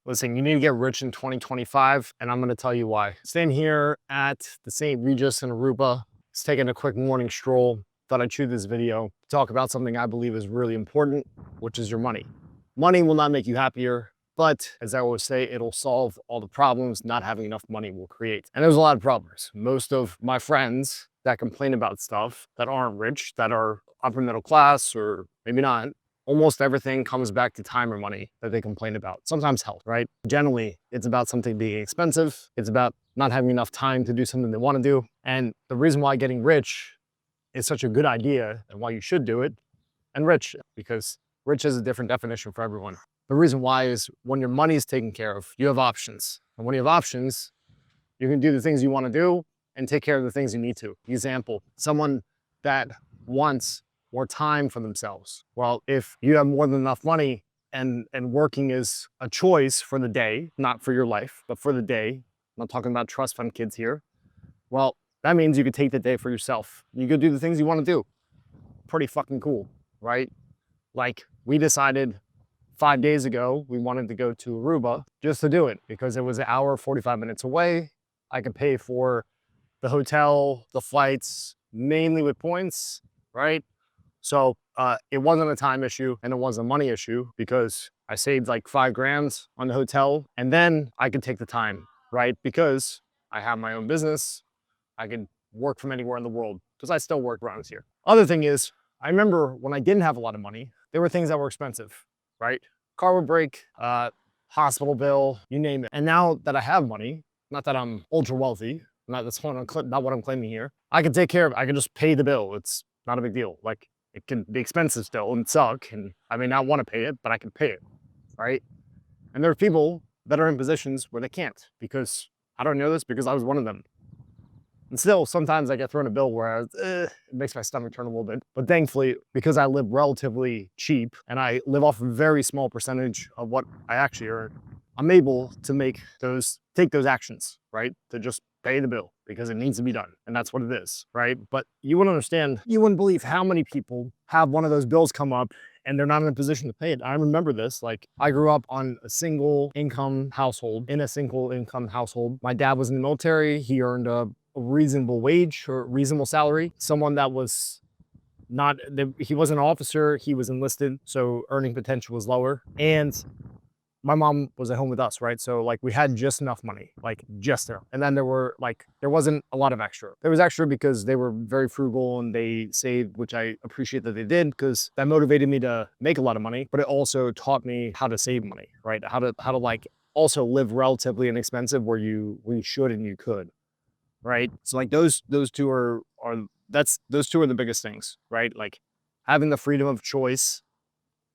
Listen, you need to get rich in 2025, and I'm gonna tell you why. Staying here at the St. Regis in Aruba, just taking a quick morning stroll. Thought I'd shoot this video to talk about something I believe is really important, which is your money. Money will not make you happier, but as I always say, it'll solve all the problems not having enough money will create. And there's a lot of problems. Most of my friends that complain about stuff that aren't rich, that are upper middle class or maybe not, almost everything comes back to time or money that they complain about. Sometimes health, right? Generally, it's about something being expensive. It's about not having enough time to do something they want to do. And the reason why getting rich is such a good idea and why you should do it, and rich, because rich is a different definition for everyone. The reason why is when your money is taken care of, you have options. And when you have options, you can do the things you want to do and take care of the things you need to. Example, someone that wants more time for themselves. Well, if you have more than enough money and working is a choice for the day, not for your life, but for the day, I'm not talking about trust fund kids here. Well, that means you could take the day for yourself. You could do the things you want to do. Pretty fucking cool, right? Like we decided 5 days ago, we wanted to go to Aruba just to do it because it was an hour, 45 minutes away. I could pay for the hotel, the flights, mainly with points, right? So it wasn't a time issue and it wasn't a money issue because I saved like 5 grand on the hotel and then I could take the time, right? Because I have my own business. I could work from anywhere in the world because I still work around here. Other thing is, I remember when I didn't have a lot of money, there were things that were expensive, right? Car would break, hospital bill, you name it. And now that I have money, not that I'm ultra wealthy, not what I'm claiming here, I can take care of it. I can just pay the bill. It's not a big deal. Like it can be expensive still and suck, and I may not want to pay it, but I can pay it, right? And there are people that are in positions where they can't because I don't know this because I was one of them. And still, sometimes I get thrown a bill where it makes my stomach turn a little bit. But thankfully, because I live relatively cheap and I live off a very small percentage of what I actually earn, I'm able to take those actions, right? To just pay the bill because it needs to be done. And that's what it is, right? But you wouldn't understand, you wouldn't believe how many people have one of those bills come up and they're not in a position to pay it. I remember this, like I grew up on a single income household, in a single income household. My dad was in the military. He earned a reasonable wage or reasonable salary. Someone that was he wasn't an officer, he was enlisted, so earning potential was lower. And my mom was at home with us, right? So like we had just enough money, like just enough. And then there wasn't a lot of extra. There was extra because they were very frugal and they saved, which I appreciate that they did because that motivated me to make a lot of money, but it also taught me how to save money, right? How to like also live relatively inexpensive where you should and you could. Right? So like those two are those two are the biggest things, right? Like having the freedom of choice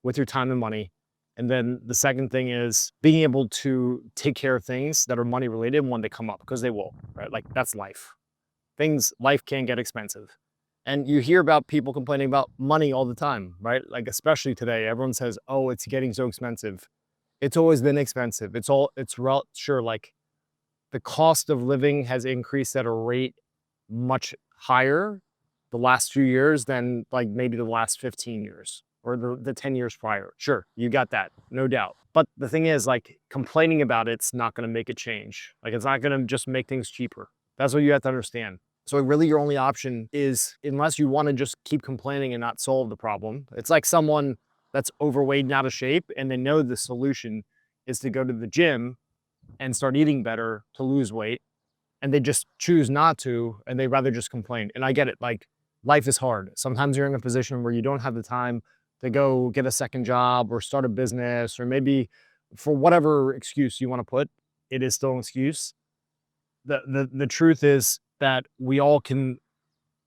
with your time and money. And then the second thing is being able to take care of things that are money related when they come up, because they will, right? Like that's life. Life can get expensive. And you hear about people complaining about money all the time, right? Like especially today, everyone says, oh, it's getting so expensive. It's always been expensive. Sure, like the cost of living has increased at a rate much higher the last few years than like maybe the last 15 years or the 10 years prior. Sure, you got that, no doubt. But the thing is, like complaining about it's not gonna make a change. Like it's not gonna just make things cheaper. That's what you have to understand. So really your only option is, unless you wanna just keep complaining and not solve the problem, it's like someone that's overweight and out of shape and they know the solution is to go to the gym and start eating better to lose weight, and they just choose not to, and they rather just complain. And I get it, like life is hard. Sometimes you're in a position where you don't have the time to go get a second job or start a business, or maybe for whatever excuse you want to put, it is still an excuse. The truth is that we all can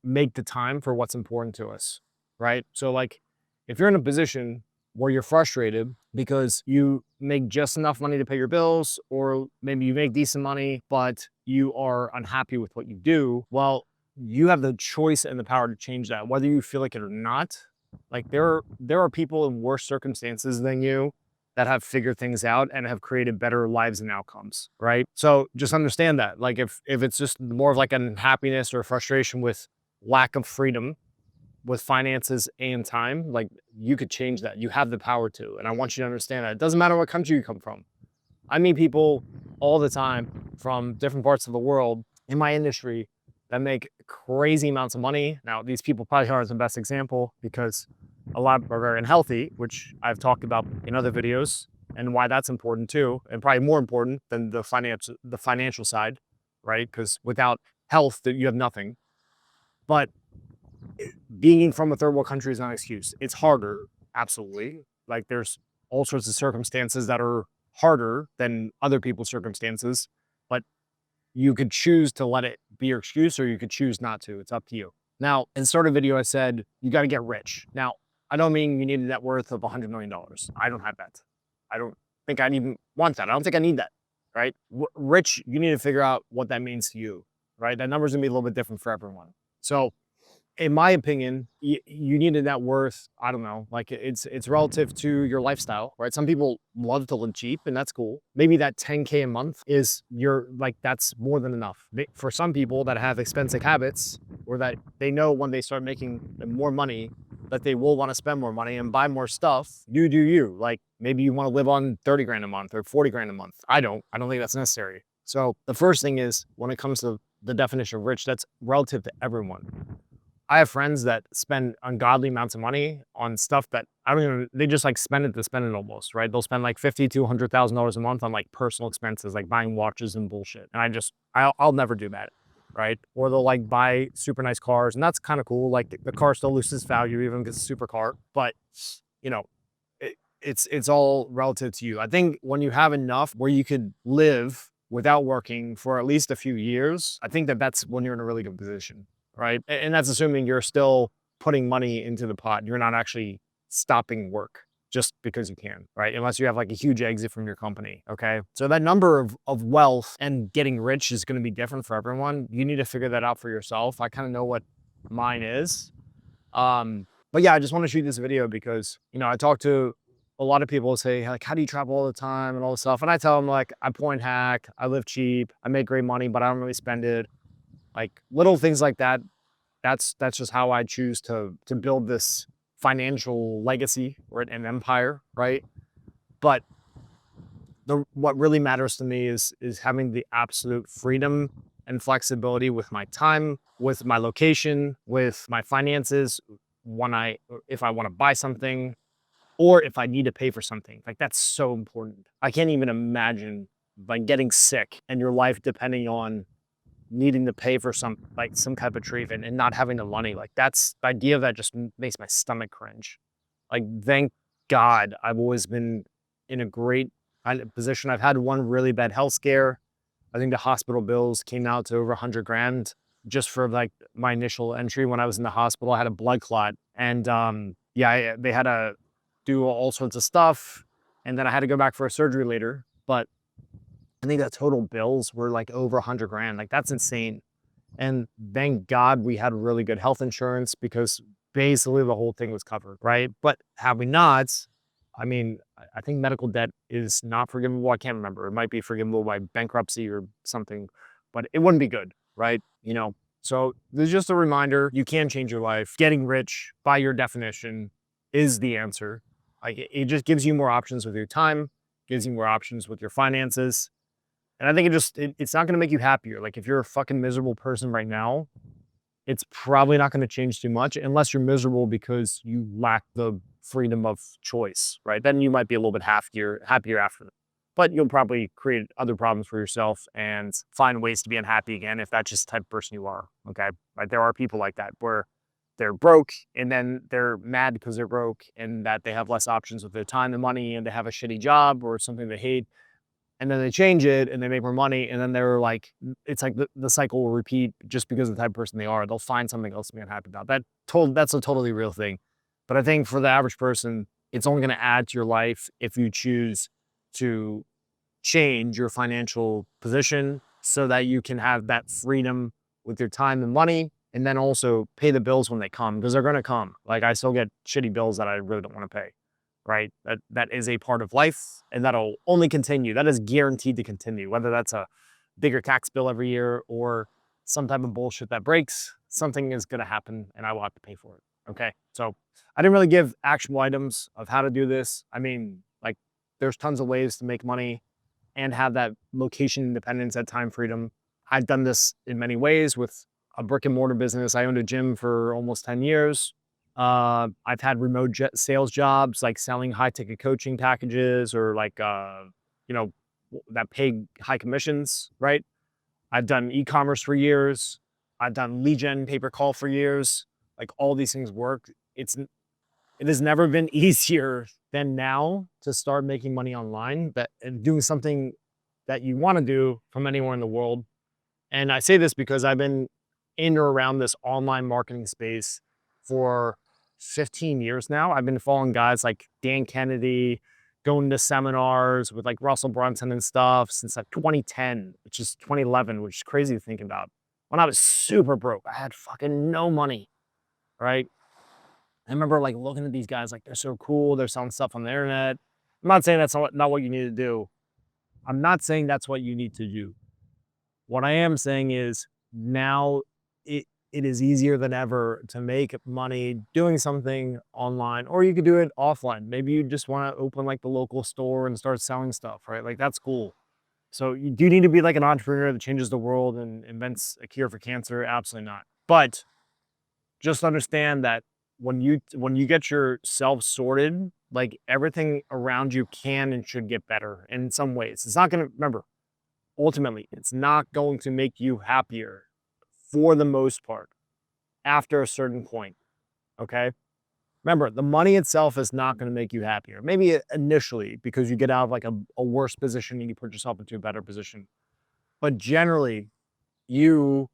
make the time for what's important to us, right? So like if you're in a position where you're frustrated because you make just enough money to pay your bills, or maybe you make decent money, but you are unhappy with what you do, well, you have the choice and the power to change that, whether you feel like it or not. Like there are people in worse circumstances than you that have figured things out and have created better lives and outcomes, right? So just understand that. Like if it's just more of like an unhappiness or frustration with lack of freedom with finances and time, like you could change that. You have the power to. And I want you to understand that. It doesn't matter what country you come from. I meet people all the time from different parts of the world in my industry that make crazy amounts of money. Now, these people probably aren't the best example because a lot are very unhealthy, which I've talked about in other videos, and why that's important too, and probably more important than the financial side, right? Because without health, that you have nothing. But being from a third world country is not an excuse. It's harder, absolutely. Like there's all sorts of circumstances that are harder than other people's circumstances, but you could choose to let it be your excuse or you could choose not to. It's up to you. Now, in the start of the video, I said, you got to get rich. Now, I don't mean you need a net worth of $100 million. I don't have that. I don't think I even want that. I don't think I need that, right? Rich, you need to figure out what that means to you, right? That number's gonna be a little bit different for everyone. So in my opinion, you need a net worth. I don't know, like it's relative to your lifestyle, right? Some people love to live cheap, and that's cool. Maybe that 10K a month is your like that's more than enough. For some people that have expensive habits, or that they know when they start making more money, that they will want to spend more money and buy more stuff. You do you. Like maybe you want to live on 30 grand a month or 40 grand a month. I don't. I don't think that's necessary. So the first thing is when it comes to the definition of rich, that's relative to everyone. I have friends that spend ungodly amounts of money on stuff that I don't even, they just like spend it to spend it almost, right? They'll spend like $50,000 to $100,000 a month on like personal expenses, like buying watches and bullshit. And I'll never do that, right? Or they'll like buy super nice cars, and that's kind of cool. Like the car still loses value even if it's a super car, but you know, it's all relative to you. I think when you have enough where you could live without working for at least a few years, I think that that's when you're in a really good position, right? And that's assuming you're still putting money into the pot. You're not actually stopping work just because you can, right? Unless you have like a huge exit from your company, okay? So that number of wealth and getting rich is gonna be different for everyone. You need to figure that out for yourself. I kind of know what mine is. But yeah, I just want to shoot this video because, I talk to a lot of people say like, how do you travel all the time and all this stuff? And I tell them like, I point hack, I live cheap, I make great money, but I don't really spend it. Like little things like that. That's just how I choose to build this financial legacy or an empire, right? But what really matters to me is having the absolute freedom and flexibility with my time, with my location, with my finances, when if I want to buy something or if I need to pay for something. Like that's so important. I can't even imagine like getting sick and your life depending on needing to pay for some type of treatment and not having the money. Like that's the idea of that just makes my stomach cringe. Like thank God I've always been in a great position. I've had one really bad health scare. I think the hospital bills came out to over 100 grand just for like my initial entry when I was in the hospital. I had a blood clot, and yeah, they had to do all sorts of stuff, and then I had to go back for a surgery later. But I think the total bills were like over 100 grand. Like that's insane. And thank God we had really good health insurance because basically the whole thing was covered, right? But had we not, I mean, I think medical debt is not forgivable. I can't remember. It might be forgivable by bankruptcy or something, but it wouldn't be good, right? So there's just a reminder, you can change your life. Getting rich, by your definition, is the answer. Like it just gives you more options with your time, gives you more options with your finances. And I think it's not gonna make you happier. Like if you're a fucking miserable person right now, it's probably not gonna change too much unless you're miserable because you lack the freedom of choice, right? Then you might be a little bit happier after that. But you'll probably create other problems for yourself and find ways to be unhappy again if that's just the type of person you are. Okay. Right. There are people like that where they're broke and then they're mad because they're broke and that they have less options with their time and money and they have a shitty job or something they hate, and then they change it and they make more money, and then they're like, it's like the cycle will repeat just because of the type of person they are. They'll find something else to be unhappy about. That's a totally real thing. But I think for the average person, it's only going to add to your life if you choose to change your financial position so that you can have that freedom with your time and money, and then also pay the bills when they come, because they're going to come. Like I still get shitty bills that I really don't want to pay, right? That is a part of life, and that'll only continue. That is guaranteed to continue, whether that's a bigger tax bill every year or some type of bullshit that breaks, something is going to happen and I will have to pay for it. Okay. So I didn't really give actionable items of how to do this. I mean, like there's tons of ways to make money and have that location independence, that time freedom. I've done this in many ways with a brick and mortar business. I owned a gym for almost 10 years. I've had remote sales jobs, like selling high ticket coaching packages or like, you know, that pay high commissions, right? I've done e-commerce for years. I've done lead gen pay per call for years. Like all these things work. It has never been easier than now to start making money online, but and doing something that you want to do from anywhere in the world. And I say this because I've been in or around this online marketing space for 15 years now. I've been following guys like Dan Kennedy, going to seminars with like Russell Brunson and stuff since like 2010, which is 2011, which is crazy to think about. When I was super broke, I had fucking no money, right? I remember like looking at these guys like they're so cool. They're selling stuff on the internet. I'm not saying that's not what you need to do. I'm not saying that's what you need to do. What I am saying is now it is easier than ever to make money doing something online, or you could do it offline. Maybe you just want to open like the local store and start selling stuff, right? Like that's cool. So you do need to be like an entrepreneur that changes the world and invents a cure for cancer. Absolutely not. But just understand that when you get yourself sorted, like everything around you can and should get better in some ways. It's not going to, remember, ultimately, it's not going to make you happier for the most part after a certain point. Okay. Remember, the money itself is not going to make you happier. Maybe initially because you get out of like a worse position and you put yourself into a better position. But generally, you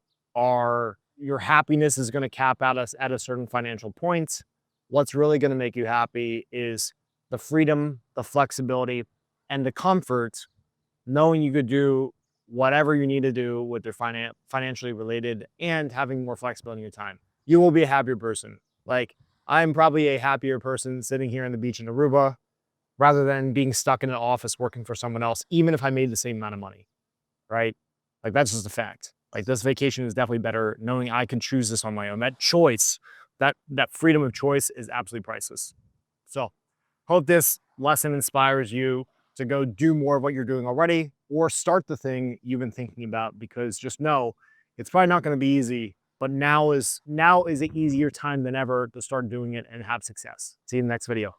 your happiness is going to cap out us at a certain financial point. What's really going to make you happy is the freedom, the flexibility, and the comfort, knowing you could do whatever you need to do with your financially related and having more flexibility in your time. You will be a happier person. Like I'm probably a happier person sitting here on the beach in Aruba rather than being stuck in an office working for someone else, even if I made the same amount of money, right? Like that's just a fact. Like this vacation is definitely better knowing I can choose this on my own. That choice, that freedom of choice is absolutely priceless. So hope this lesson inspires you to go do more of what you're doing already or start the thing you've been thinking about, because just know it's probably not going to be easy, but now is an easier time than ever to start doing it and have success. See you in the next video.